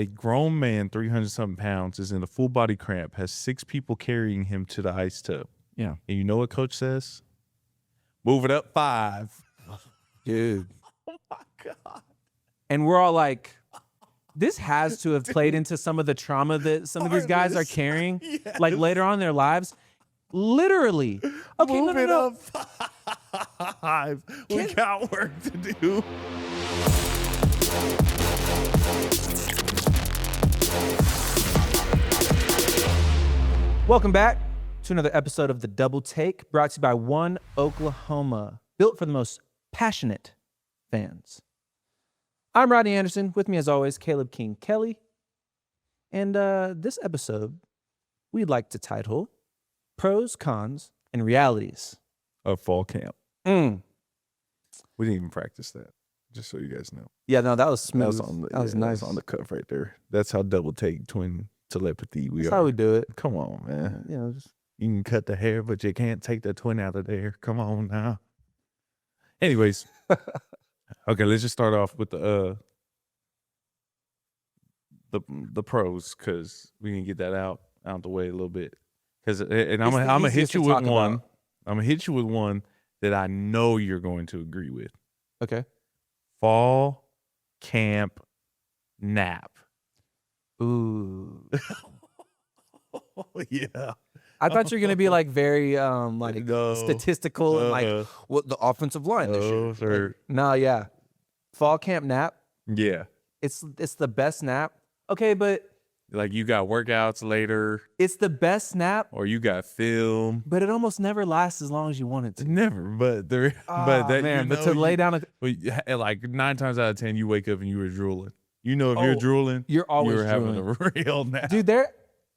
A grown man, 300-something pounds, is in a full body cramp, has 6 people carrying him to the ice tub. Yeah. And you know what coach says? Move it up 5. Dude. Oh, my God. And we're all like, this has to have played into some of the trauma that some of these guys are carrying, like later on in their lives. Literally. Okay, Move it no. up 5. We got work to do. Welcome back to another episode of The Double Take, brought to you by One Oklahoma, built for the most passionate fans. I'm Rodney Anderson. With me, as always, Caleb King Kelly. And this episode, we'd like to title Pros, Cons, and Realities Of fall camp. Mm. We didn't even practice that, just so you guys know. Yeah, no, that was smooth. That was nice. On the cuff right there. That's how double take twin telepathy we That's are. how we do it. Come on, man. You know, just... You can cut the hair, but you can't take the twin out of there. Come on now. Anyways. Okay, let's just start off with the pros, because we can get that out the way a little bit. And I'm gonna hit you with one. I'm gonna hit you with one that I know you're going to agree with. Okay. Fall camp nap. Ooh. Yeah. I thought you were gonna be like very statistical and like what the offensive line this year. Sir. No, yeah. Fall camp nap. Yeah. It's the best nap. Okay, but like you got workouts later. It's the best nap. Or you got film. But it almost never lasts as long as you want it to. Never. But to lay down like 9 times out of 10 you wake up and you were drooling. You know if you're drooling, you're always having a real nap. Dude,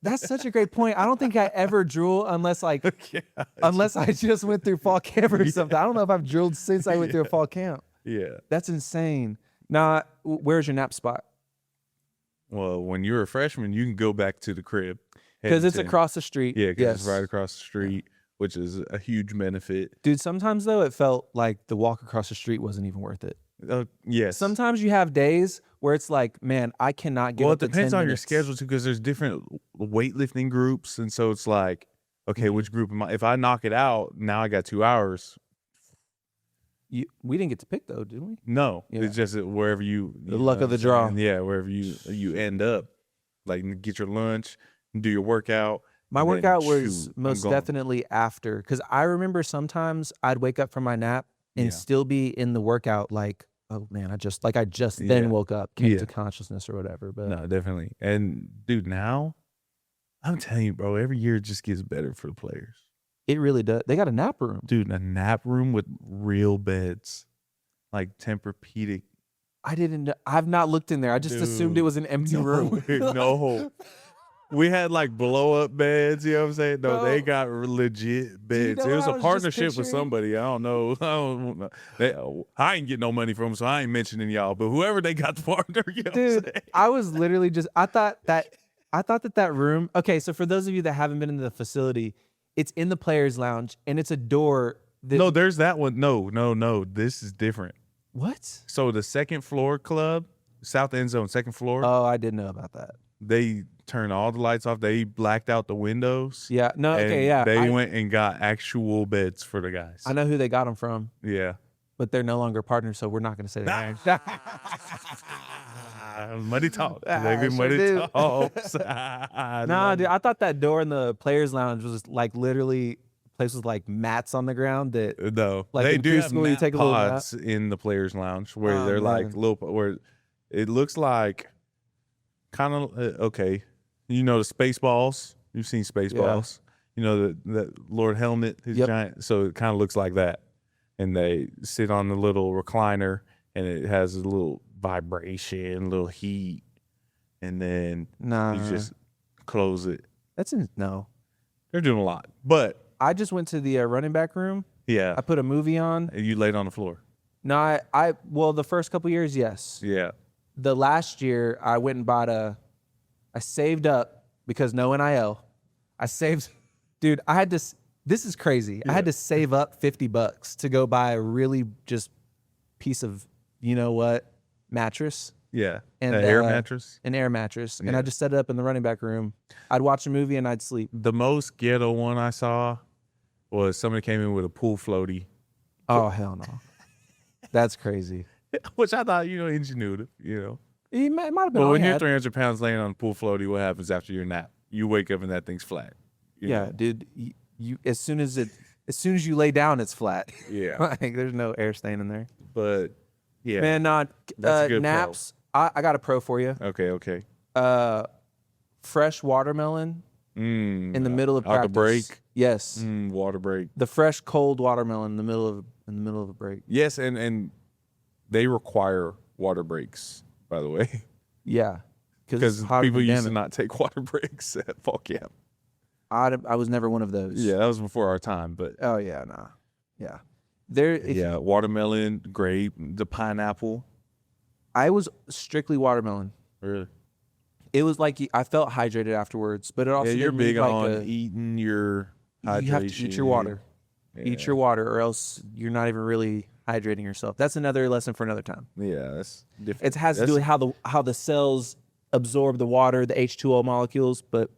that's such a great point. I don't think I ever drool unless I just went through fall camp or something. I don't know if I've drooled since I went through a fall camp. Yeah. That's insane. Now, where's your nap spot? Well, when you're a freshman, you can go back to the crib. Because it's across the street. Yeah, because it's right across the street, which is a huge benefit. Dude, sometimes, though, it felt like the walk across the street wasn't even worth it. Yes. Sometimes you have days where it's like, man, I cannot get up to 10 minutes. Well, it depends on your schedule, too, because there's different weightlifting groups. And so it's like, okay, which group am I? If I knock it out, now I got 2 hours. We didn't get to pick, though, did we? No. Yeah. It's just wherever the luck of the draw. Yeah, wherever you end up. Like, get your lunch, do your workout. My workout was most definitely after. Because I remember sometimes I'd wake up from my nap and still be in the workout like, oh man, I just then woke up, came to consciousness or whatever. But no, definitely. And dude, now I'm telling you, bro, every year it just gets better for the players. It really does. They got a nap room. Dude, a nap room with real beds. Like Tempur-Pedic. I've not looked in there. I just assumed it was an empty room. No. We had like blow up beds, you know what I'm saying? No, they got legit beds. It was a partnership with somebody. I don't know. I ain't getting no money from them, so I ain't mentioning y'all. But whoever they got the partner, you know what I'm saying? I was literally I thought that room. Okay, so for those of you that haven't been in the facility, it's in the players' lounge and it's a door. No, there's that one. No. This is different. What? So the second floor club, South End Zone, second floor. Oh, I didn't know about that. They turned all the lights off. They blacked out the windows. Yeah. No. Okay. Yeah. They went and got actual beds for the guys. I know who they got them from. Yeah. But they're no longer partners, so we're not going to say that. Money talk. Money talks. Nah, dude. I thought that door in the players' lounge was like literally places like mats on the ground that. No. Like they in do have school, you take a little pods in the players' lounge where they're like little, where it looks like. Kind of okay, you know the Spaceballs. You've seen Spaceballs. You know the Lord Helmet, his giant. So it kind of looks like that, and they sit on the little recliner, and it has a little vibration, a little heat, and then you just close it. No. They're doing a lot, but I just went to the running back room. Yeah, I put a movie on. And you laid on the floor. No, well the first couple years, yes. Yeah. The last year, I went and I saved up because no NIL. Dude, this is crazy. Yeah. I had to save up $50 to go buy a really just piece of, you know what, mattress. Yeah. And An air mattress. An air mattress. And Yeah. I just set it up in the running back room. I'd watch a movie and I'd sleep. The most ghetto one I saw was somebody came in with a pool floaty. Oh, hell no. That's crazy. Which I thought, ingenuitive, It might have been But all when he you're had. 300 pounds laying on a pool floaty, what happens after your nap? You wake up and that thing's flat. you Yeah, know? dude. You as soon as you lay down, it's flat. Yeah. Like there's no air stain in there. But, yeah. Man, That's a good naps. I got a pro for you. Okay. Fresh watermelon in the middle of out the practice. break? Yes. Water break. The fresh cold watermelon in the middle of a break. Yes, and they require water breaks, by the way. Yeah. Because it's hotter people than used to damn it. not take water breaks at fall camp. I was never one of those. Yeah, that was before our time, but Oh yeah, nah. Yeah. watermelon, grape, the pineapple. I was strictly watermelon. Really? It was like I felt hydrated afterwards, but it also You're didn't leave big like on eating your hydration. you have to eat your water. Yeah. Eat your water, or else you're not even really hydrating yourself. That's another lesson for another time. Yeah, that's different. It has to do with how the cells absorb the water, the H2O molecules, but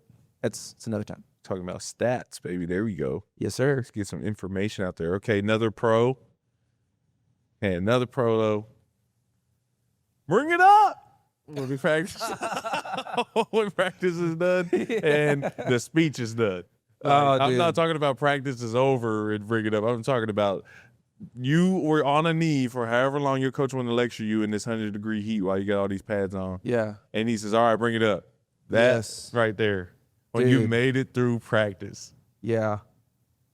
it's another time. Talking about stats, baby. There we go. Yes, sir. Let's get some information out there. Okay, another pro. Hey, another pro though. Bring it up when we practice. When practice is done and the speech is done. I'm dude. not talking about practice is over and bring it up. I'm talking about you were on a knee for however long your coach wanted to lecture you in this 100-degree heat while you got all these pads on. Yeah. And he says, all right, bring it up. That's right there. When you Dude. made it through practice. Yeah.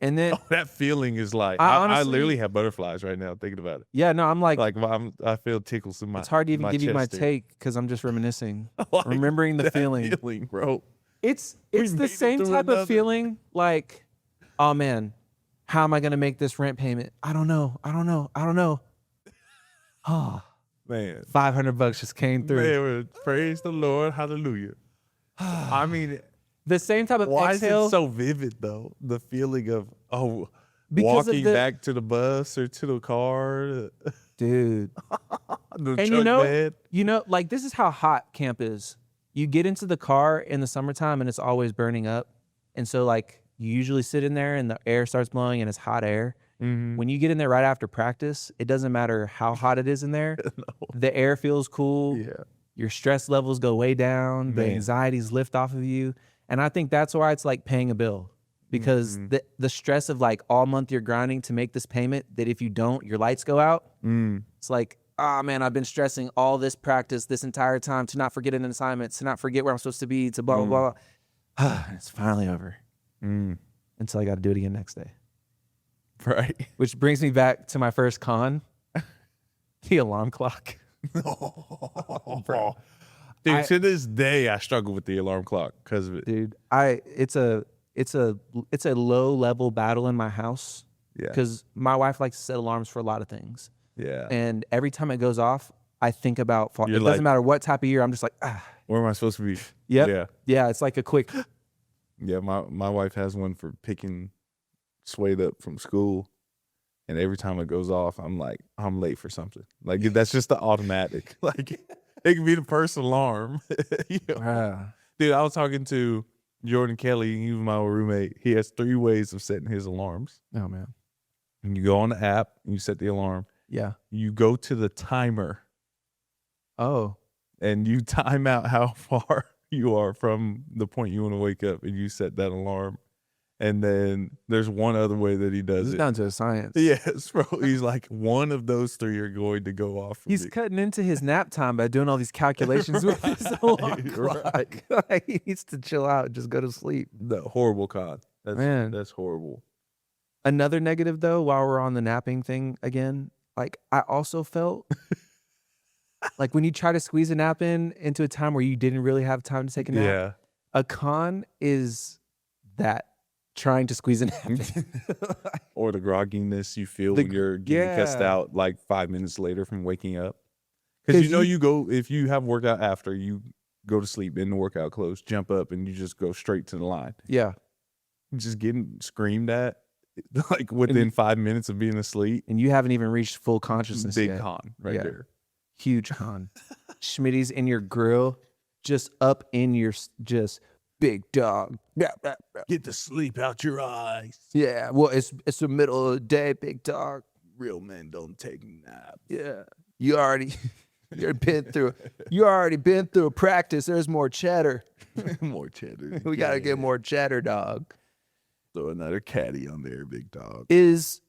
And then That feeling is like, I I honestly- literally have butterflies right now thinking about it. yeah, no, I'm like I feel tickles in my it's hard to even my give you my chest there. take because I'm just reminiscing, Like remembering the that feeling. bro. It's made the it same through type another. of feeling like, oh man, how am I gonna make this rent payment? I don't know. Oh, Man. $500 just came through. Man, praise the Lord. Hallelujah. I mean, The same type of why exhale. is it so vivid though? The feeling of Because of walking the- back to the bus or to the car, Dude. the And truck bed. like this is how hot camp is. You get into the car in the summertime and it's always burning up. And so like you usually sit in there and the air starts blowing and it's hot air. Mm-hmm. When you get in there right after practice, it doesn't matter how hot it is in there. The air feels cool. Yeah. Your stress levels go way down. The Man. anxieties lift off of you. And I think that's why it's like paying a bill. Because Mm-hmm. the stress of like all month you're grinding to make this payment that if you don't, your lights go out. It's like, oh man, I've been stressing all this practice this entire time to not forget an assignment, to not forget where I'm supposed to be, to blah, blah, blah. And it's finally over. Until I got to do it again next day. Right. Which brings me back to my first con, the alarm clock. Bro. Dude, to this day, I struggle with the alarm clock because of it. Dude, it's a low level battle in my house. Yeah. Because my wife likes to set alarms for a lot of things. Yeah. And every time it goes off, I think about fall. It You're doesn't like- matter what type of year. I'm just like, Where am I supposed to be? Yep. Yeah. Yeah, it's like a quick. Yeah, my wife has one for picking Suede up from school, and every time it goes off, I'm like, I'm late for something. Like that's just the automatic. Like it can be the first alarm. You know? Dude, I was talking to Jordan Kelly. He was my old roommate. He has 3 ways of setting his alarms. Oh man. And you go on the app and you set the alarm. Yeah. You go to the timer Oh. and you time out how far you are from the point you want to wake up, and you set that alarm. And then there's one other way that he does This is it. down to a science. Yes, bro. He's like, one of those 3 are going to go off. for He's me. cutting into his nap time by doing all these calculations with his alarm Right. clock. Like, he needs to chill out and just go to sleep. The horrible con. Man. That's horrible. Another negative though, while we're on the napping thing again, like I also felt like when you try to squeeze a nap into a time where you didn't really have time to take a nap. Yeah. A con is that trying to squeeze a nap in. Or the grogginess you feel The- when you're getting cussed yeah. out like 5 minutes later from waking up. Because you go, if you have workout after, you go to sleep in the workout clothes, jump up, and you just go straight to the line. Yeah. Just getting screamed at like within 5 minutes of being asleep. And you haven't even reached full consciousness Big yet. con right Yeah. there. Huge con. Schmitty's in your grill, just up in your just big dog. Get the sleep out your eyes. Yeah, well, it's the middle of the day, big dog. Real men don't take naps. Yeah, you already been through a practice. There's more cheddar. More cheddar. We gotta get more cheddar, dog. Throw another caddy on there, big dog. Is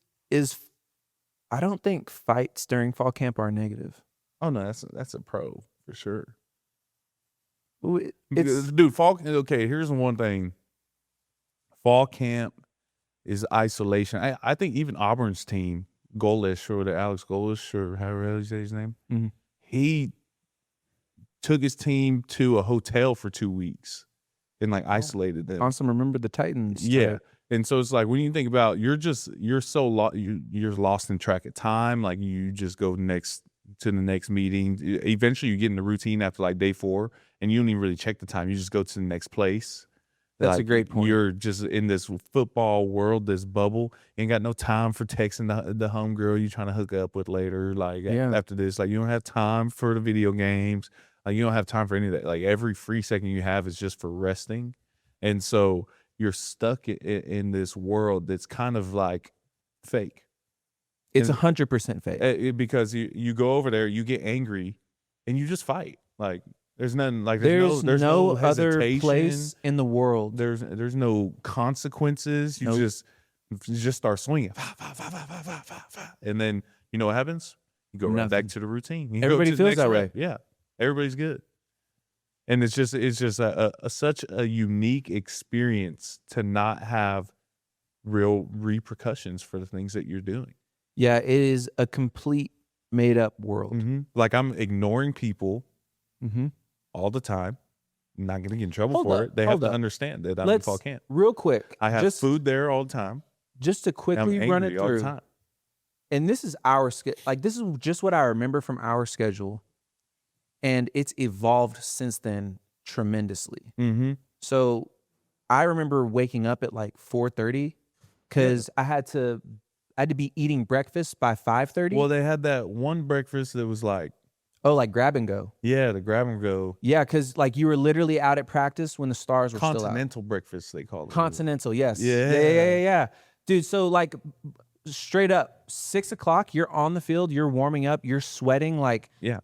I don't think fights during fall camp are negative. Oh no, that's a pro for sure. It's Dude, okay, here's one thing. Fall camp is isolation. I think even Auburn's team, Golish, or Alex Golish, or however you say his name, he took his team to a hotel for 2 weeks and isolated them. Awesome. Remember the Titans. Yeah. And so it's when you think about, you're so you're lost in track of time. Like you just go to the next meeting. Eventually you get in the routine after day 4 and you don't even really check the time. You just go to the next place. That's a great point. You're just in this football world, this bubble. You ain't got no time for texting the homegirl you're trying to hook up with later. After this, you don't have time for the video games. You don't have time for any of that. Every free second you have is just for resting. And so you're stuck in this world that's kind of fake. It's 100% fake. Because you go over there, you get angry, and you just fight. There's nothing there's no other hesitation. place in the world. There's no consequences. You just start swinging, and then you know what happens? You go right back to the routine. Everybody feels that way. Yeah, everybody's good, and it's just such a unique experience to not have real repercussions for the things that you're doing. Yeah, it is a complete made up world. I'm ignoring people. All the time. I'm not going to get in trouble for it. They have to understand that I'm in fall camp. Real quick. I have food there all the time. Just to quickly run it through. All the time. And this is our schedule. This is just what I remember from our schedule. And it's evolved since then tremendously. So I remember waking up at 4:30 because I had to be eating breakfast by 5:30. Well, they had that one breakfast that was grab and go. Yeah, the grab and go. Yeah, because you were literally out at practice when the stars were still out. Continental breakfast, they call it. Continental, yes. Yeah. Dude, so straight up, 6 o'clock, you're on the field, you're warming up, you're sweating.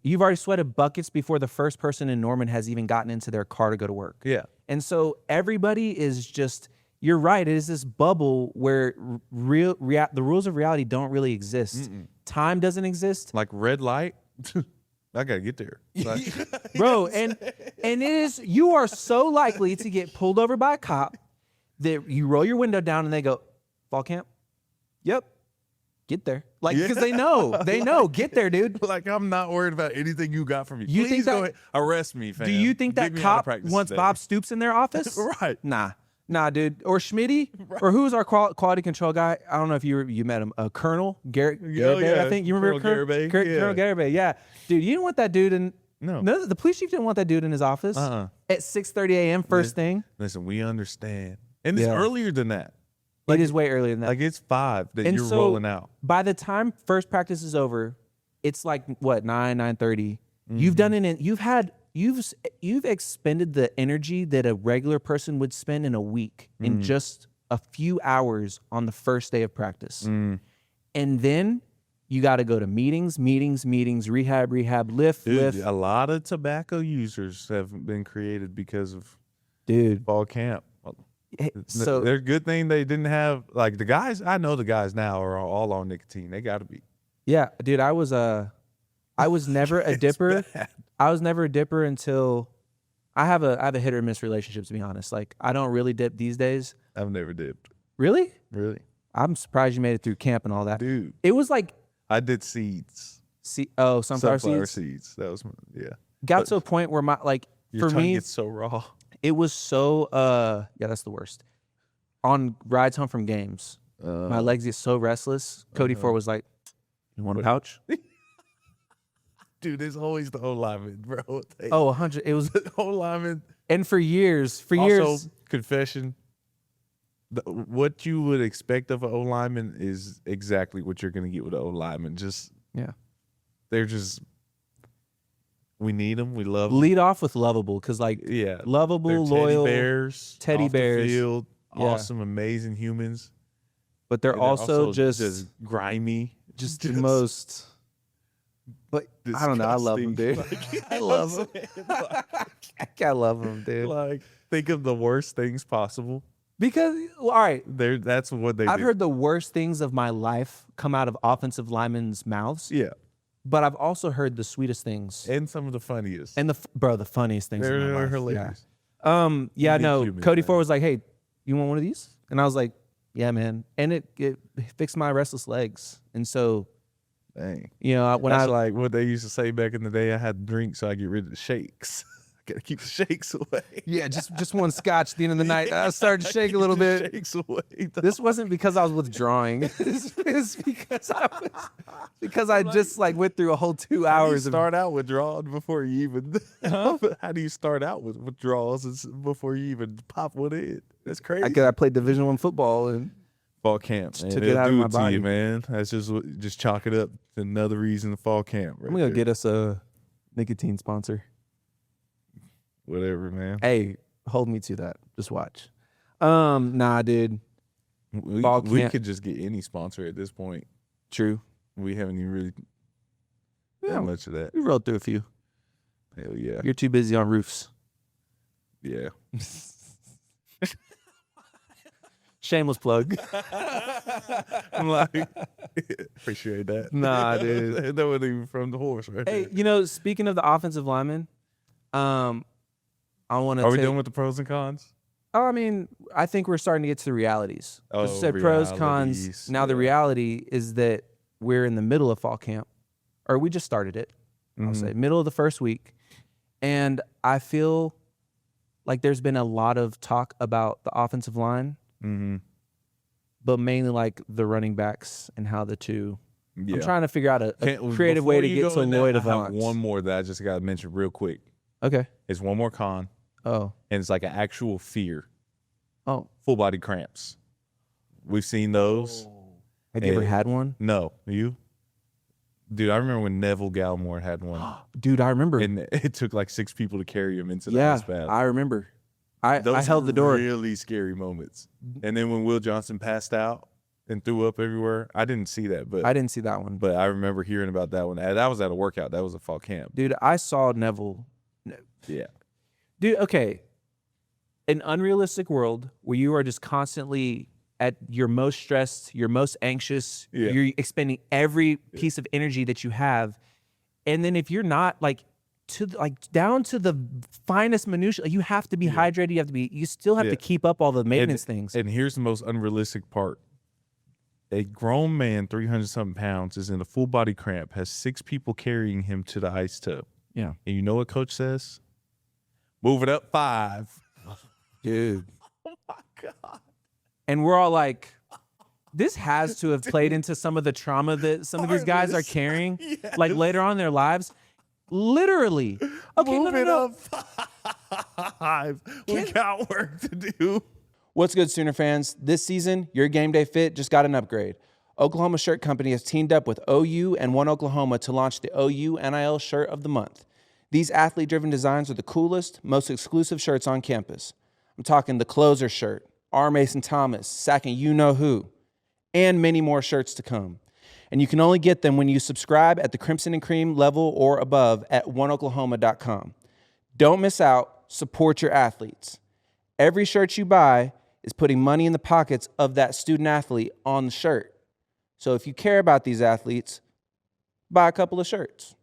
You've already sweated buckets before the first person in Norman has even gotten into their car to go to work. Yeah. And so everybody is just, you're right, it is this bubble where the rules of reality don't really exist. Time doesn't exist. Red light. I gotta get there, bro. And it is, you are so likely to get pulled over by a cop that you roll your window down and they go, fall camp. Yep, get there. Because they know, get there, dude. I'm not worried about anything you got from me. You Please think go ahead, arrest me, fam. Do you think that cop wants Bob Stoops in their office? Right. Nah, dude. Or Schmitty, or who's our quality control guy? I don't know if you met him. Colonel Garibay, I think. You remember Colonel Garibay? Colonel Garibay, yeah. Dude, you didn't want that dude in... No, the police chief didn't want that dude in his office at 6:30 a.m. first thing. Listen, we understand. And it's earlier than that. It is way earlier than that. It's 5 that you're rolling out. By the time first practice is over, it's 9:30. You've done it in... You've expended the energy that a regular person would spend in a week in just a few hours on the first day of practice. And then you got to go to meetings, rehab, lift. A lot of tobacco users have been created because of fall camp. So they're good thing they didn't have the guys. I know the guys now are all on nicotine. They got to be. Yeah, dude, I was never a dipper. Bad. I was never a dipper until I have a hit or miss relationship, to be honest. I don't really dip these days. I've never dipped. Really? Really? I'm surprised you made it through camp and all that. Dude. It was I did seeds. Sunflower seeds. That was, Got to a point where your for tongue me, gets so raw. It was so, that's the worst. On rides home from games, my legs get so restless. Cody Ford was like, you want a pouch? Dude, it's always the O-lineman, bro. 100. It was the O-lineman. And for years. Also, confession, what you would expect of an O-lineman is exactly what you're going to get with an O-lineman. They're just We need them. We love them. Lead off with lovable, because lovable, they're loyal, teddy off the bears, field. awesome, amazing humans. But they're also just grimy, just the most. But I don't know. I love them, dude. I love them. I love them, dude. Like, think of the worst things possible. Because, all right, that's what I've heard the worst things of my life come out of offensive linemen's mouths. Yeah. But I've also heard the sweetest things. And some of the funniest. And the funniest things in my life. They're hilarious. Yeah, no, Cody Ford was like, hey, you want one of these? And I was like, yeah, man. And it fixed my restless legs. And so, dang. That's like what they used to say back in the day. I had to drink so I get rid of the shakes. Gotta keep the shakes away. Yeah, just one scotch at the end of the night. I started to shake a little bit. Shakes away. This wasn't because I was withdrawing. It's because I just went through a whole 2 hours. How do you start out withdrawing before you even? How do you start out with withdrawals before you even pop one in? That's crazy. I played Division I football and fall camp. Man. Took it out of my body, man. That's just chalk it up to another reason to fall camp. Right, I'm gonna get us a nicotine sponsor. Whatever, man. Hey, hold me to that. Just watch. Nah, dude. We could just get any sponsor at this point. True. We haven't even really done much of that. We rolled through a few. Hell yeah. You're too busy on roofs. Yeah. Shameless plug. I'm like, appreciate that. Nah, dude. That wasn't even from the horse, right? Hey, speaking of the offensive linemen, I want to. Are we done with the pros and cons? Oh, I mean, I think we're starting to get to the realities. You said pros, cons. Now the reality is that we're in the middle of fall camp, or we just started it. I'll say middle of the first week, and I feel like there's been a lot of talk about the offensive line, but mainly the running backs and how the two. Yeah. I'm trying to figure out a creative way to get to Lloyd Avant. One more that I just got to mention real quick. Okay. It's one more con. Oh. And it's like an actual fear. Oh. Full body cramps. We've seen those. Have you ever had one? No. You? Dude, I remember when Neville Gallimore had one. Dude, I remember. And it took 6 people to carry him into the ice bath. I remember. I held the door. Really scary moments. And then when Will Johnson passed out and threw up everywhere, I didn't see that. But I didn't see that one. But I remember hearing about that one. That was at a workout. That was a fall camp. Dude, I saw Neville. Yeah. Dude, okay. An unrealistic world where you are just constantly at your most stressed, your most anxious, you're expending every piece of energy that you have. And then if you're not down to the finest minutiae, you have to be hydrated, you still have to keep up all the maintenance things. And here's the most unrealistic part. A grown man, 300-something pounds, is in a full body cramp, has 6 people carrying him to the ice tub. Yeah. And you know what coach says? Move it up 5. Dude. Oh, my God. And we're all like, this has to have played into some of the trauma that some of these guys are carrying, later on in their lives. Literally. Okay, Move it up 5. We got work to do. What's good, Sooner fans? This season, your game day fit just got an upgrade. Oklahoma Shirt Company has teamed up with OU and One Oklahoma to launch the OU NIL Shirt of the Month. These athlete-driven designs are the coolest, most exclusive shirts on campus. I'm talking the Closer shirt, R. Mason Thomas, sacking you-know-who, and many more shirts to come. And you can only get them when you subscribe at the Crimson and Cream level or above at oneoklahoma.com. Don't miss out. Support your athletes. Every shirt you buy is putting money in the pockets of that student athlete on the shirt. So if you care about these athletes, buy a couple of shirts.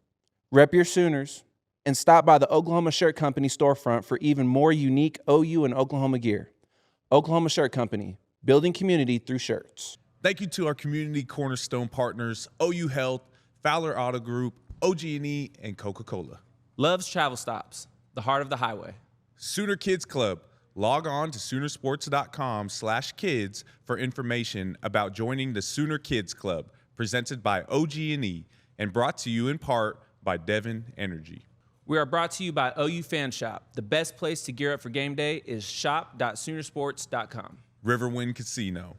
Rep your Sooners and stop by the Oklahoma Shirt Company storefront for even more unique OU and Oklahoma gear. Oklahoma Shirt Company, building community through shirts. Thank you to our community cornerstone partners, OU Health, Fowler Auto Group, OG&E, and Coca-Cola. Love's Travel Stops, the heart of the highway. Sooner Kids Club. Log on to Soonersports.com/kids for information about joining the Sooner Kids Club, presented by OG&E and brought to you in part by Devon Energy. We are brought to you by OU Fan Shop. The best place to gear up for game day is shop.soonersports.com. Riverwind Casino.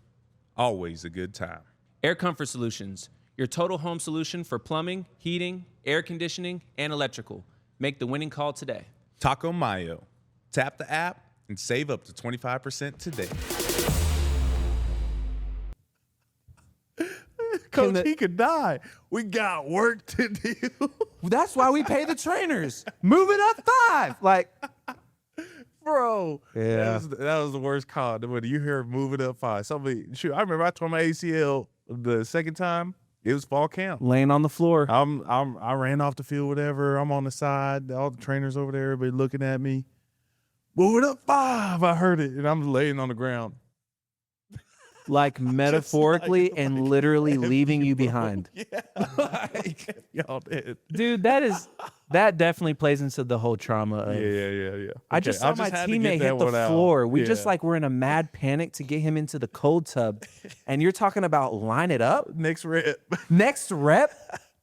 Always a good time. Air Comfort Solutions, your total home solution for plumbing, heating, air conditioning, and electrical. Make the winning call today. Taco Mayo. Tap the app and save up to 25% today. Coach, he could die. We got work to do. That's why we pay the trainers. Move it up 5. Like, bro. Yeah. That was the worst call. When you hear move it up 5. Somebody, shoot, I remember I tore my ACL the second time. It was fall camp. Laying on the floor. I ran off the field, whatever. I'm on the side. All the trainers over there, everybody looking at me. Move it up 5. I heard it, and I'm laying on the ground. Like metaphorically and literally leaving you behind. Yeah. Y'all did. Dude, that definitely plays into the whole trauma of, Yeah. I just saw my teammate hit the floor. We just like were in a mad panic to get him into the cold tub. And you're talking about line it up? Next rep. Next rep?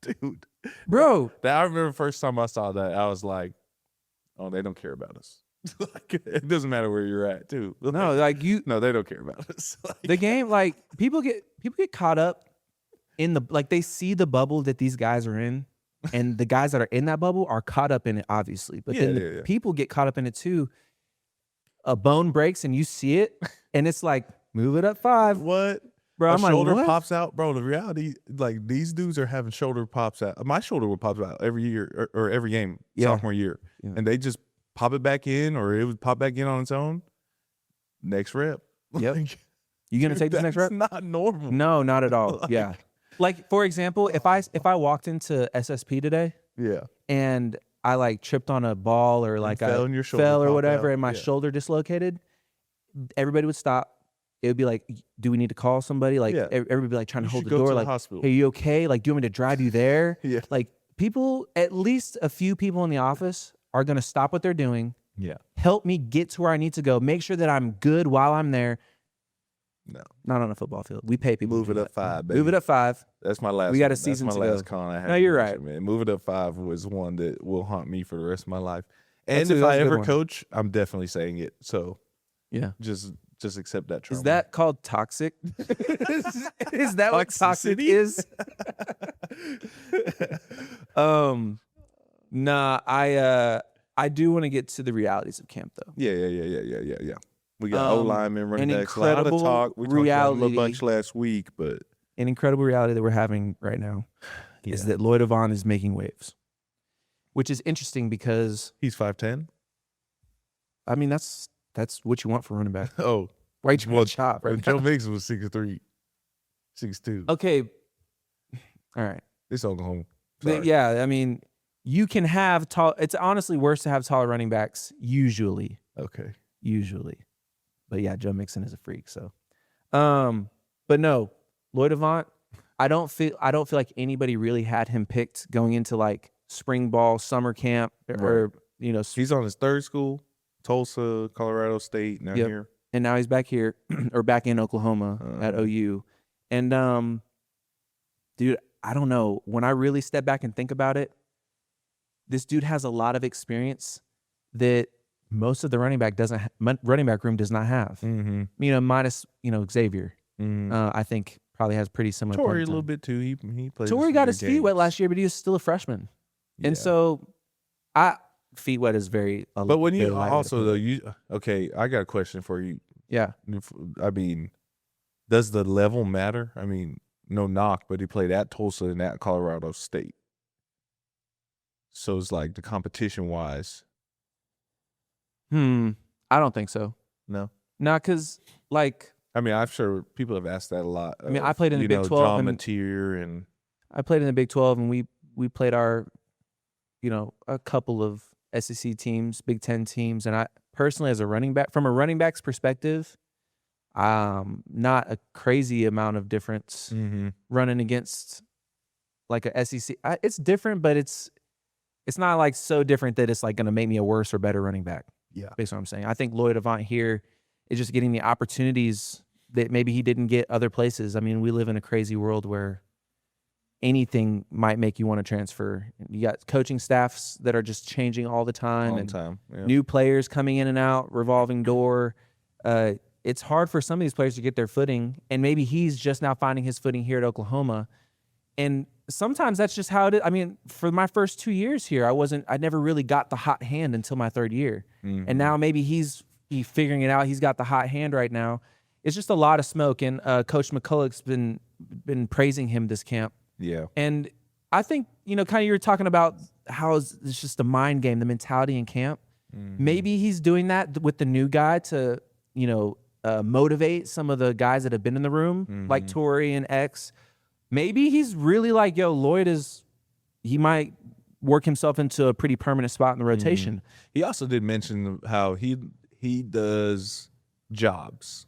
Dude. Bro. I remember the first time I saw that, I was like, oh, they don't care about us. Like, it doesn't matter where you're at, too. No, like No, they don't care about us. Like, the game, like people get caught up in the, like they see the bubble that these guys are in, and the guys that are in that bubble are caught up in it, obviously. But then people get caught up in it too. A bone breaks and you see it, and it's like, move it up 5. What? Bro, my shoulder pops out, bro. The reality, like these dudes are having shoulder pops out. My shoulder would pop out every year or every game, sophomore year, and they just pop it back in, or it would pop back in on its own. Next rep. Yep. Like, you gonna take this next rep? That's not normal. No, not at all. Yeah. Like for example, if I walked into SSP today, and I like tripped on a ball or like I fell or whatever, and my shoulder dislocated, everybody would stop. It would be like, do we need to call somebody? Like everybody would be like trying to hold the door. Like, hey, you okay? Like, do you want me to drive you there? Like people, at least a few people in the office are going to stop what they're doing, help me get to where I need to go, make sure that I'm good while I'm there. No. Not on a football field. We pay people. Move it up 5, baby. Move it up 5. That's my last We got a season to go. That's my last con I had. No, you're right. Man. Move it up 5 was one that will haunt me for the rest of my life. And if I ever coach, I'm definitely saying it. So just accept that trauma. Is that called toxic? Is that what toxic is? Nah, I do want to get to the realities of camp though. Yeah. We got O-linemen, running backs, a lot of incredible talk. We talked about a bunch last week, but an incredible reality that we're having right now is that Lloyd Avon is making waves, which is interesting because he's 5'10". I mean, that's what you want for running back. Oh, right, you want chop, right? Joe Mixon was 6'3", 6'2". Okay, all right. It's Oklahoma. Yeah, I mean, you can have tall. It's honestly worse to have taller running backs usually. Okay, usually. But yeah, Joe Mixon is a freak. So, but no, Lloyd Avant, I don't feel like anybody really had him picked going into like spring ball, summer camp, or he's on his third school, Tulsa, Colorado State, now here, and now he's back here or back in Oklahoma at OU, and dude, I don't know. When I really step back and think about it, this dude has a lot of experience that most of the running back room does not have. Mm-hmm. Minus Xavier. I think probably has pretty similar. Torrey a little bit too. He played. Torrey got his feet wet last year, but he was still a freshman, and so feet wet is very. But when you also though I got a question for you. Yeah, I mean, does the level matter? I mean, no knock, but he played at Tulsa and at Colorado State, so it's like the competition wise. I don't think so. No, because like I mean, I'm sure people have asked that a lot. I mean, I played in the Big 12, John Mateer, and I played in the Big 12, and we played our, a couple of SEC teams, Big 10 teams, and I personally, as a running back, from a running back's perspective, not a crazy amount of difference running against like a SEC. It's different, but it's not like so different that it's like going to make me a worse or better running back. Yeah, based on what I'm saying. I think Lloyd Avant here is just getting the opportunities that maybe he didn't get other places. I mean, we live in a crazy world where anything might make you want to transfer. You got coaching staffs that are just changing all the time. New players coming in and out, revolving door. It's hard for some of these players to get their footing, and maybe he's just now finding his footing here at Oklahoma. And sometimes that's just how it is. I mean, for my first 2 years here, I never really got the hot hand until my third year. And now maybe he's figuring it out. He's got the hot hand right now. It's just a lot of smoke. And Coach McCulloch's been praising him this camp. Yeah. And I think, kind of you were talking about how it's just a mind game, the mentality in camp. Maybe he's doing that with the new guy to, motivate some of the guys that have been in the room, like Torrey and X. Maybe he's really like, Lloyd he might work himself into a pretty permanent spot in the rotation. He also did mention how he does jobs.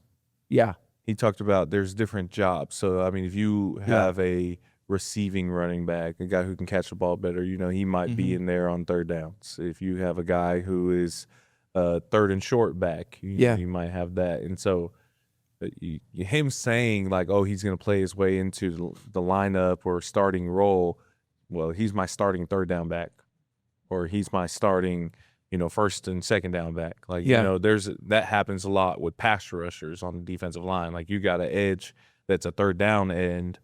Yeah. He talked about there's different jobs. So, I mean, if you have a receiving running back, a guy who can catch the ball better, he might be in there on third downs. If you have a guy who is third and short back, you might have that. And so him saying like, oh, he's going to play his way into the lineup or starting role, well, he's my starting third down back, or he's my starting first and second down back. Like, that happens a lot with pass rushers on the defensive line. Like, you got an edge that's a third down end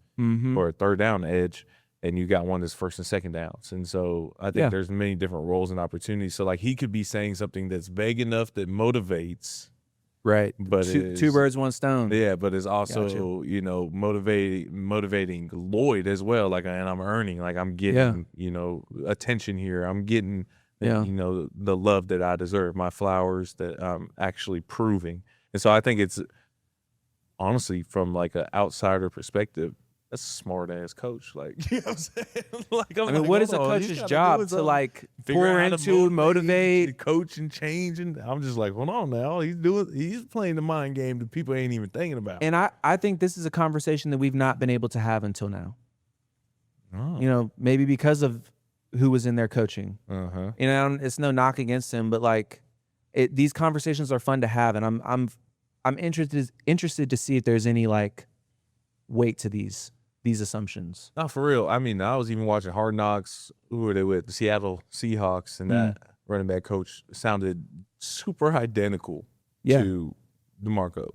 or a third down edge, and you got one that's first and second downs. And so I think there's many different roles and opportunities. So, like, he could be saying something that's vague enough that motivates. Right. But two birds, one stone. Yeah, but it's also, motivating Lloyd as well. Like, and I'm earning, like, I'm getting, attention here. I'm getting the love that I deserve, my flowers that I'm actually proving. And so I think it's honestly, from like an outsider perspective, that's a smart ass coach. Like, you know what I'm saying? Like, what is a coach's job to like pour into, motivate, coach and change? And I'm just like, hold on now. He's playing the mind game that people ain't even thinking about. And I think this is a conversation that we've not been able to have until now. Oh. Maybe because of who was in there coaching. It's no knock against him, but like these conversations are fun to have, and I'm interested to see if there's any like weight to these assumptions. No, for real. I mean, I was even watching Hard Knocks. Who were they with? The Seattle Seahawks, and that running back coach sounded super identical to DeMarco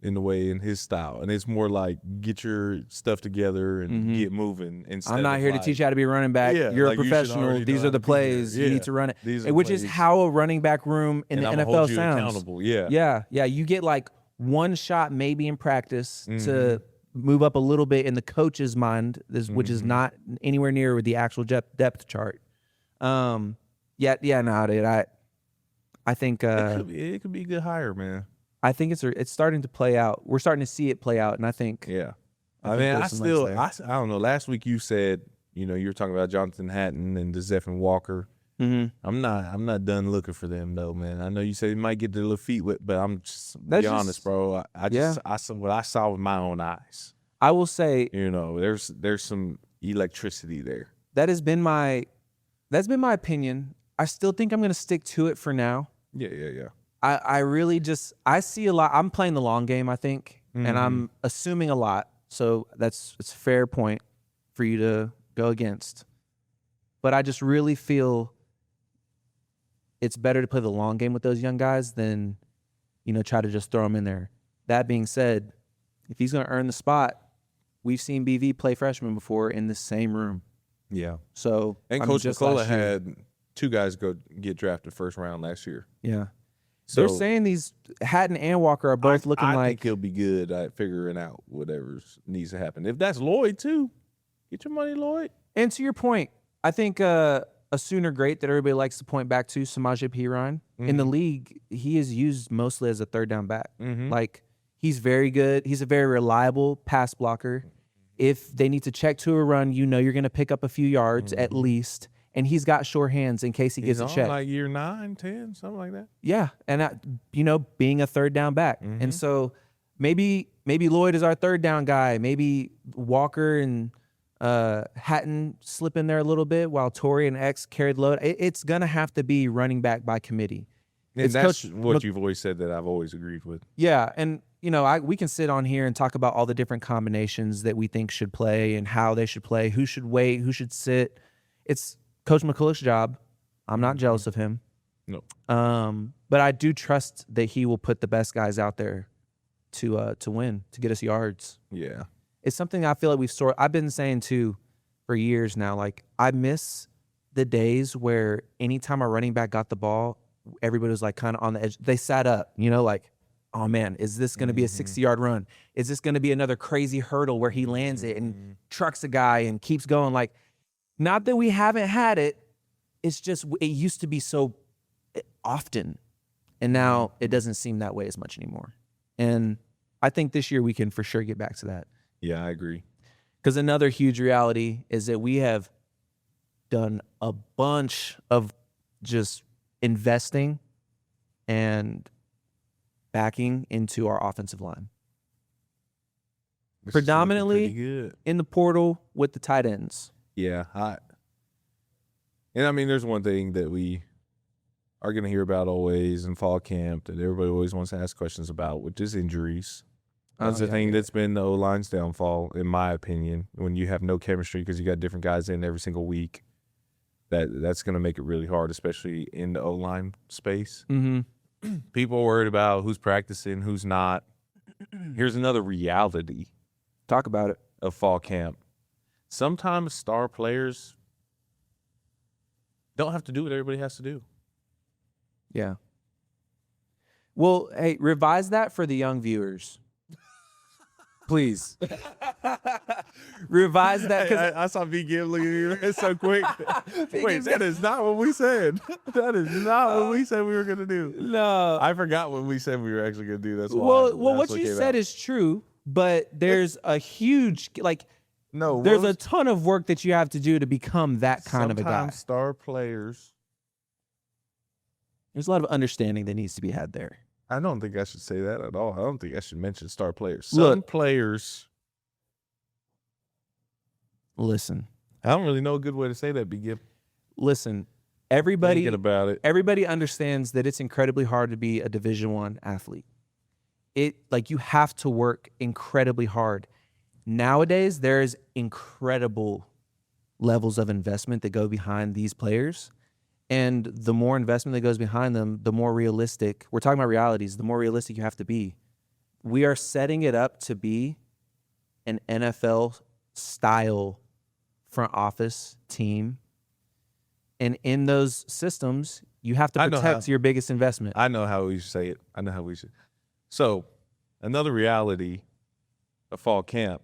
in his style. And it's more like, get your stuff together and get moving. I'm not here to teach you how to be a running back. You're a professional. These are the plays. You need to run it. Which is how a running back room in the NFL hold you sounds. Accountable. Yeah. You get like one shot maybe in practice to move up a little bit in the coach's mind, which is not anywhere near the actual depth chart. Dude. I think it could be a good hire, man. I think it's starting to play out. We're starting to see it play out, and I think I don't know. Last week you said you were talking about Jonathan Hatton and Zephyr Walker. I'm not done looking for them though, man. I know you said you might get their little feet wet, but I'm just be honest, bro. I saw what I saw with my own eyes. I will say, there's some electricity there. That's been my opinion. I still think I'm going to stick to it for now. Yeah. I really I see a lot. I'm playing the long game, I think, and I'm assuming a lot. So it's a fair point for you to go against. But I just really feel it's better to play the long game with those young guys than, try to just throw them in there. That being said, if he's going to earn the spot, we've seen BV play freshman before in the same room. Yeah. So and Coach McCullough had two guys go get drafted first round last year. Yeah. So they're saying these Hatton and Walker are both looking like. I think he'll be good at figuring out whatever needs to happen. If that's Lloyd too, get your money, Lloyd. And to your point, I think a Sooner great that everybody likes to point back to, Samaje Perine. In the league, he is used mostly as a third down back. Like, he's very good. He's a very reliable pass blocker. If they need to check to a run, you're going to pick up a few yards at least. And he's got sure hands in case he gets a check. Like year 9, 10, something like that. Yeah, and being a third down back. And so maybe Lloyd is our third down guy. Maybe Walker and Hatton slip in there a little bit while Torrey and X carried load. It's gonna have to be running back by committee. And that's what you've always said that I've always agreed with. Yeah, and we can sit on here and talk about all the different combinations that we think should play and how they should play, who should wait, who should sit. It's Coach McCulloch's job. I'm not jealous of him. No. But I do trust that he will put the best guys out there to win, to get us yards. Yeah. It's something I feel like I've been saying too, for years now. Like, I miss the days where anytime a running back got the ball, everybody was like kind of on the edge. They sat up, like, oh man, is this going to be a 60-yard run? Is this going to be another crazy hurdle where he lands it and trucks a guy and keeps going? Like, not that we haven't had it. It's just, it used to be so often. And now it doesn't seem that way as much anymore. And I think this year we can for sure get back to that. Yeah, I agree. Because another huge reality is that we have done a bunch of just investing and backing into our offensive line. Predominantly in the portal with the tight ends. Yeah. And I mean, there's one thing that we are going to hear about always in fall camp that everybody always wants to ask questions about, which is injuries. That's the thing that's been the O-line's downfall, in my opinion, when you have no chemistry because you got different guys in every single week. That's going to make it really hard, especially in the O-line space. Mm-hmm. People are worried about who's practicing, who's not. Here's another reality. Talk about it. Of fall camp. Sometimes star players don't have to do what everybody has to do. Yeah. Well, hey, revise that for the young viewers. Please. Revise that. I saw B Gimli looking at you so quick. Wait, that is not what we said. That is not what we said we were going to do. No. I forgot what we said we were actually going to do. That's why. Well, what you said is true, but there's a huge, there's a ton of work that you have to do to become that kind of a guy. Sometimes star players. There's a lot of understanding that needs to be had there. I don't think I should say that at all. I don't think I should mention star players. Some players. Listen. I don't really know a good way to say that, B-Gib. Listen, everybody about it. Everybody understands that it's incredibly hard to be a Division I athlete. You have to work incredibly hard. Nowadays, there's incredible levels of investment that go behind these players. And the more investment that goes behind them, the more realistic, we're talking about realities, the more realistic you have to be. We are setting it up to be an NFL-style front office team. And in those systems, you have to protect your biggest investment. I know how we should say it. I know how we should. So, another reality of fall camp,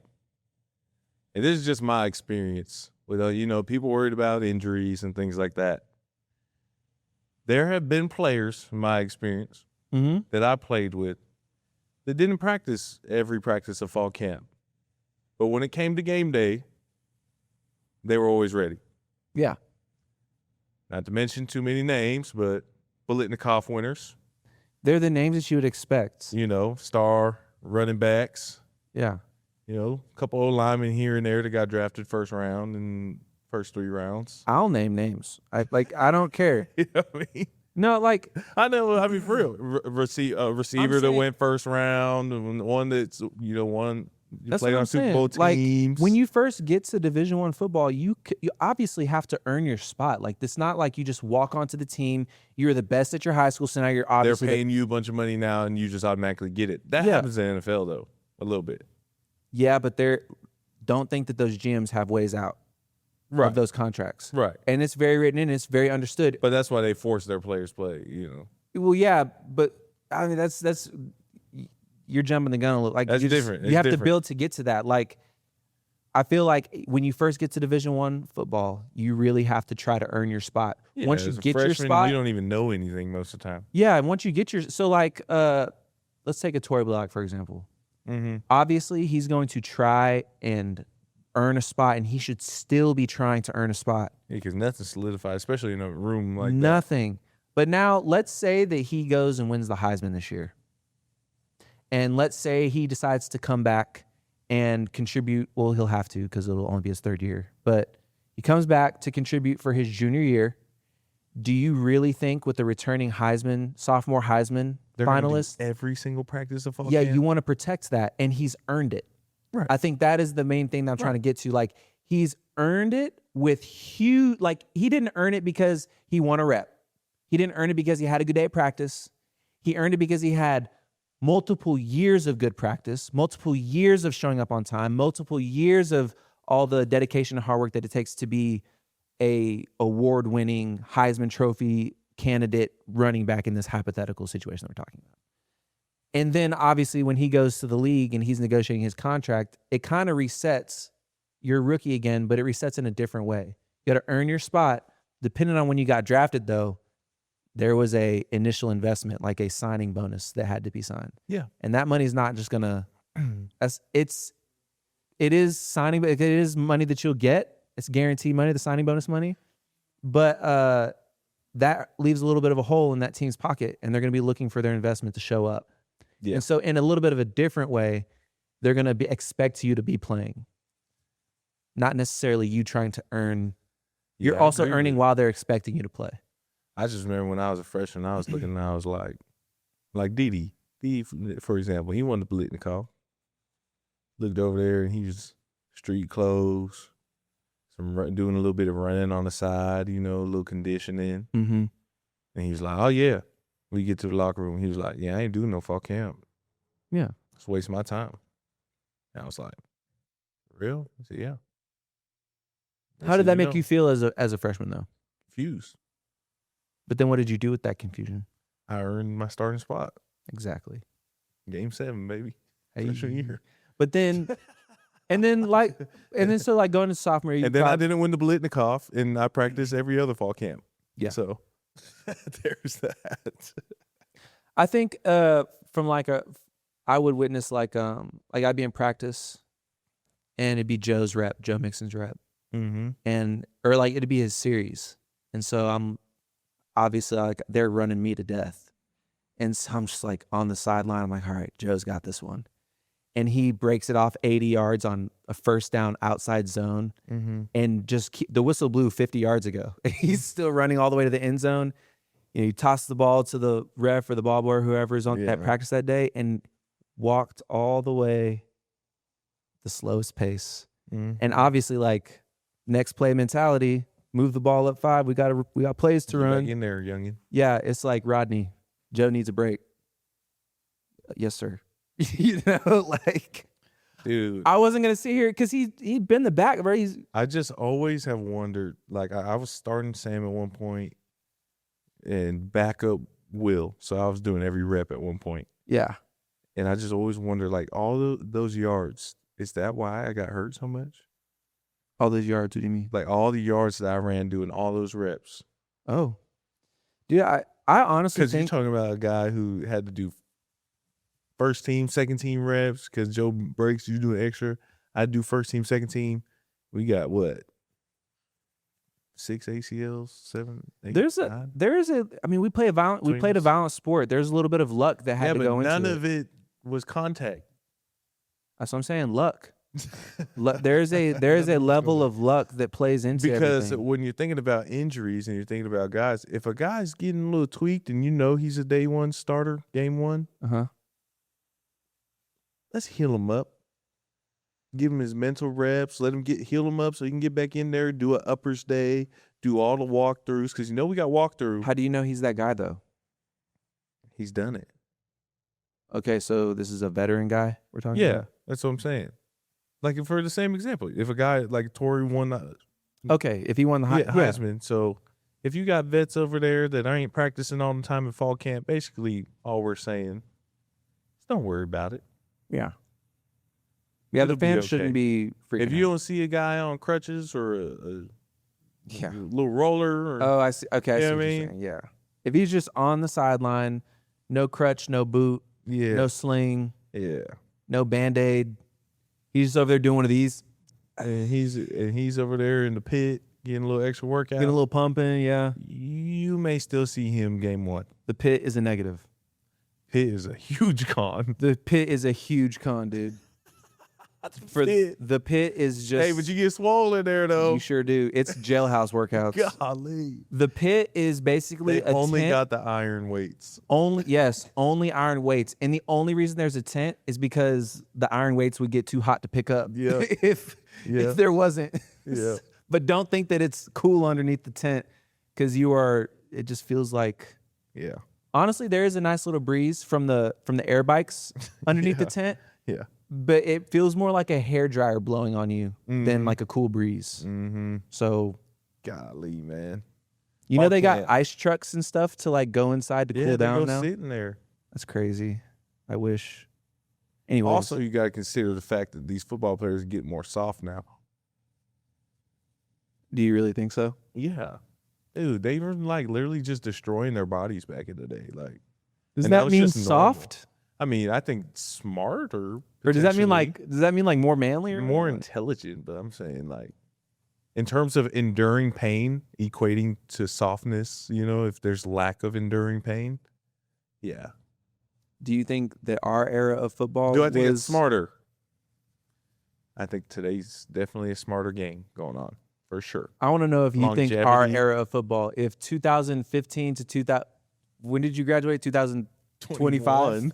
and this is just my experience with, people worried about injuries and things like that. There have been players, in my experience, that I played with that didn't practice every practice of fall camp. But when it came to game day, they were always ready. Yeah. Not to mention too many names, but Biletnikoff winners. They're the names that you would expect. Star running backs. Yeah. A couple of linemen here and there that got drafted first round and first 3 rounds. I'll name names. I don't care. You know what I mean? No, I know. I mean, for real, receiver that went first round, one that's one you played on Super Bowl teams. When you first get to Division I football, you obviously have to earn your spot. It's not like you just walk onto the team. You're the best at your high school, so now you're obviously they're paying you a bunch of money now, and you just automatically get it. That happens in the NFL though, a little bit. Yeah, but don't think that those GMs have ways out. Right. Of those contracts. Right. And it's very written in, it's very understood. But that's why they force their players to play, Well, yeah, but I mean that's you're jumping the gun a little. That's different. You have to build to get to that. I feel like when you first get to Division I football, you really have to try to earn your spot. Yeah, once you get your spot, you don't even know anything most of the time. Yeah, and once you get your let's take a Tory Block for example. Mm-hmm. Obviously, he's going to try and earn a spot, and he should still be trying to earn a spot. Yeah, because nothing's solidified, especially in a room like that. Nothing. But now, let's say that he goes and wins the Heisman this year. And let's say he decides to come back and contribute. Well, he'll have to because it'll only be his 3rd year. But he comes back to contribute for his junior year. Do you really think with the returning sophomore Heisman finalist, every single practice of fall camp? camp? You want to protect that, and he's earned it. Right. I think that is the main thing that I'm trying to get to. He's earned it with huge. He didn't earn it because he won a rep. He didn't earn it because he had a good day of practice. He earned it because he had multiple years of good practice, multiple years of showing up on time, multiple years of all the dedication and hard work that it takes to be a award-winning Heisman Trophy candidate running back in this hypothetical situation that we're talking about. And then obviously when he goes to the league and he's negotiating his contract, it kind of resets your rookie again, but it resets in a different way. You got to earn your spot. Depending on when you got drafted, though, there was a initial investment, like a signing bonus that had to be signed. Yeah. And that money is not just gonna. It is signing, but it is money that you'll get. It's guaranteed money, the signing bonus money. But that leaves a little bit of a hole in that team's pocket, and they're going to be looking for their investment to show up. Yeah. And so, in a little bit of a different way, they're going to expect you to be playing, not necessarily you trying to earn. You're also earning while they're expecting you to play. I just remember when I was a freshman, I was looking and I was like Didi, for example, he won the Blitnikoff. Looked over there and he was street clothes, doing a little bit of running on the side, a little conditioning. Mm-hmm. And he was like, "Oh yeah." We get to the locker room. He was like, "Yeah, I ain't doing no fall camp. Yeah, it's a waste of my time." And I was like, "For real?" I said, "Yeah." How did that make you feel as a freshman though? Confused. But then what did you do with that confusion? I earned my starting spot. Exactly. Game 7, baby. Hey. Freshman year. But then, so going to sophomore year. And then I didn't win the Blitnikoff, and I practiced every other fall camp. Yeah. So there's that. I think I would witness like I'd be in practice, and it'd be Joe Mixon's rep, mm-hmm. or like it'd be his series, and so I'm obviously like they're running me to death, and so I'm just like on the sideline. I'm like, all right, Joe's got this one. And he breaks it off 80 yards on a first down outside zone, mm-hmm. and the whistle blew 50 yards ago. He's still running all the way to the end zone. He tossed the ball to the ref or the ball boy, whoever's on at practice that day, and walked all the way the slowest pace. Mm-hmm. And obviously, like next play mentality, move the ball up 5. We got plays to run. Back in there, youngin. Yeah, it's like Rodney. Joe needs a break. Yes, sir. Like, dude, I wasn't gonna sit here because he'd been the back, bro. I just always have wondered. Like, I was starting Sam at one point, and backup Will, so I was doing every rep at one point. Yeah, and I just always wonder, like, all those yards. Is that why I got hurt so much? All those yards? What do you mean? Like all the yards that I ran doing all those reps. Oh, dude, I honestly think because you're talking about a guy who had to do first team, second team reps because Joe breaks, you do an extra. I do first team, second team. We got what? 6 ACLs, 7, 8, I mean, we played a violent sport. There's a little bit of luck that had to go into it. None of it was contact. That's what I'm saying. Luck. There's a level of luck that plays into everything. When you're thinking about injuries and you're thinking about guys, if a guy's getting a little tweaked and he's a day one starter, game 1, let's heal him up. Give him his mental reps. Let him heal him up so he can get back in there, do an uppers day, do all the walkthroughs because we got walkthrough. How do you know he's that guy though? He's done it. Okay, so this is a veteran guy we're talking about? Yeah, that's what I'm saying. Like for the same example, if a guy like Torrey won if he won the Heisman, so if you got vets over there that ain't practicing all the time in fall camp, basically all we're saying is don't worry about it. Yeah. Yeah, the fans shouldn't be freaking If you don't see a guy on crutches or a little roller or I see. Okay, I see what you're saying. Yeah. If he's just on the sideline, no crutch, no boot, no sling, no Band-Aid, he's just over there doing one of these. And he's over there in the pit getting a little extra workout. Getting a little pumping, yeah. You may still see him game 1. The pit is a negative. Pit is a huge con. The pit is a huge con, dude. The pit is just. Hey, but you get swollen there though. You sure do. It's jailhouse workouts. Golly. The pit is basically they only got the iron weights. Only iron weights. And the only reason there's a tent is because the iron weights would get too hot to pick up. Yeah. if there wasn't. Yeah. But don't think that it's cool underneath the tent because it just feels like. Yeah. Honestly, there is a nice little breeze from the air bikes underneath the tent. Yeah. but it feels more like a hairdryer blowing on you than like a cool breeze. Mm-hmm. So, golly, man. You know they got ice trucks and stuff to like go inside to cool down now? Sitting there. That's crazy. I wish. Anyways. Also, you got to consider the fact that these football players get more soft now. Do you really think so? Yeah. Dude, they were like literally just destroying their bodies back in the day. Like, does that mean soft? I mean, I think smarter. Or does that mean like more manly or more intelligent? But I'm saying like, in terms of enduring pain, equating to softness, you know, if there's lack of enduring pain, yeah. Do you think that our era of football I think it's smarter? I think today's definitely a smarter game going on, for sure. I want to know if you think our era of football, if 2015 to 2000, when did you graduate? 2025?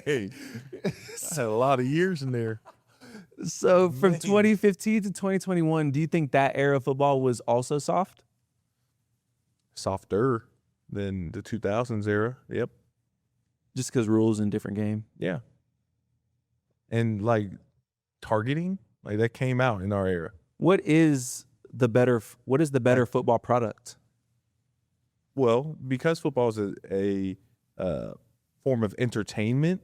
Hey, I had a lot of years in there. So from 2015 to 2021, do you think that era of football was also soft? Softer than the 2000s era. Yep. Just because rules in different game. Yeah. And like targeting, like that came out in our era. What is the better football product? Well, because football is a form of entertainment,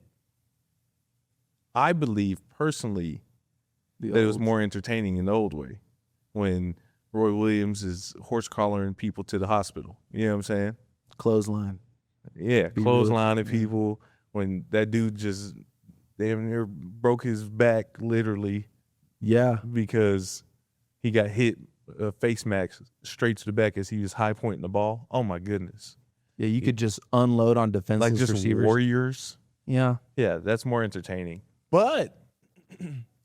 I believe personally that it was more entertaining in the old way when Roy Williams is horse collaring people to the hospital. You know what I'm saying? Clothesline. Yeah, clotheslining people. When that dude just damn near broke his back literally. Yeah. Because he got hit face mask straight to the back as he was high pointing the ball. Oh my goodness. Yeah, you could just unload on defenseless like just receivers. Warriors. Yeah. Yeah, that's more entertaining. But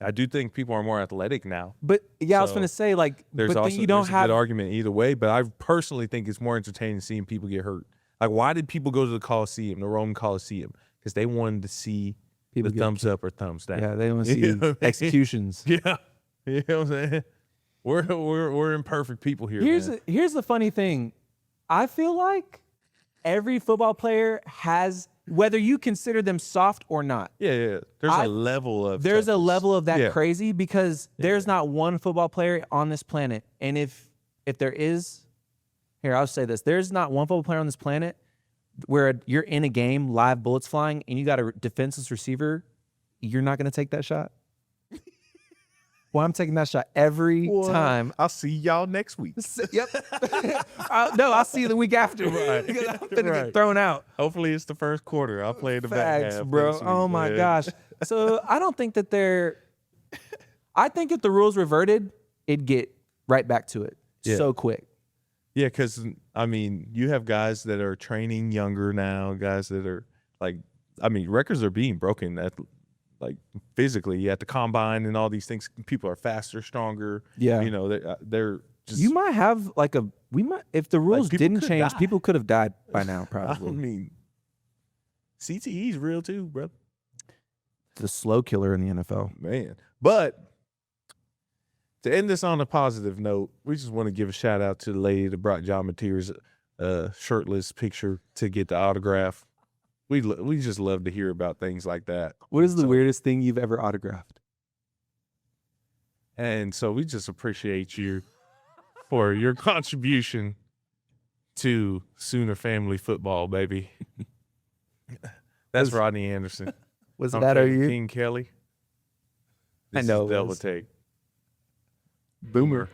I do think people are more athletic now. But yeah, I was going to say like there's also a good argument either way, but I personally think it's more entertaining seeing people get hurt. Like, why did people go to the Coliseum, the Roman Coliseum? Because they wanted to see people the thumbs up or thumbs down. Yeah, they want to see executions. Yeah, you know what I'm saying? We're imperfect people here. Here's the funny thing. I feel like every football player has, whether you consider them soft or not. Yeah. There's a level of that crazy because there's not one football player on this planet, and if there is. Here, I'll say this. There's not one football player on this planet where you're in a game, live bullets flying, and you got a defenseless receiver. You're not going to take that shot? Well, I'm taking that shot every time. I'll see y'all next week. Yep. No, I'll see you the week after. Right. Because I'm going to get thrown out. Hopefully it's the first quarter. I'll play the back half. Bro. Oh, my gosh. So I don't think that I think if the rules reverted, it'd get right back to it so quick. Yeah, because, I mean, you have guys that are training younger now, guys that are, like, I mean, records are being broken at, like, physically at the combine and all these things. People are faster, stronger. Yeah. You know, they're just. You might have, like, if the rules didn't change, people could have died by now, probably. I mean, CTE is real too, bro. The slow killer in the NFL. Man. But. To end this on a positive note, we just want to give a shout out to the lady that brought John Mateer's shirtless picture to get the autograph. We just love to hear about things like that. What is the weirdest thing you've ever autographed? And so we just appreciate you for your contribution to Sooner family football, baby. That's Rodney Anderson. Was that or you? King Kelly. I know. Double take. Boomer.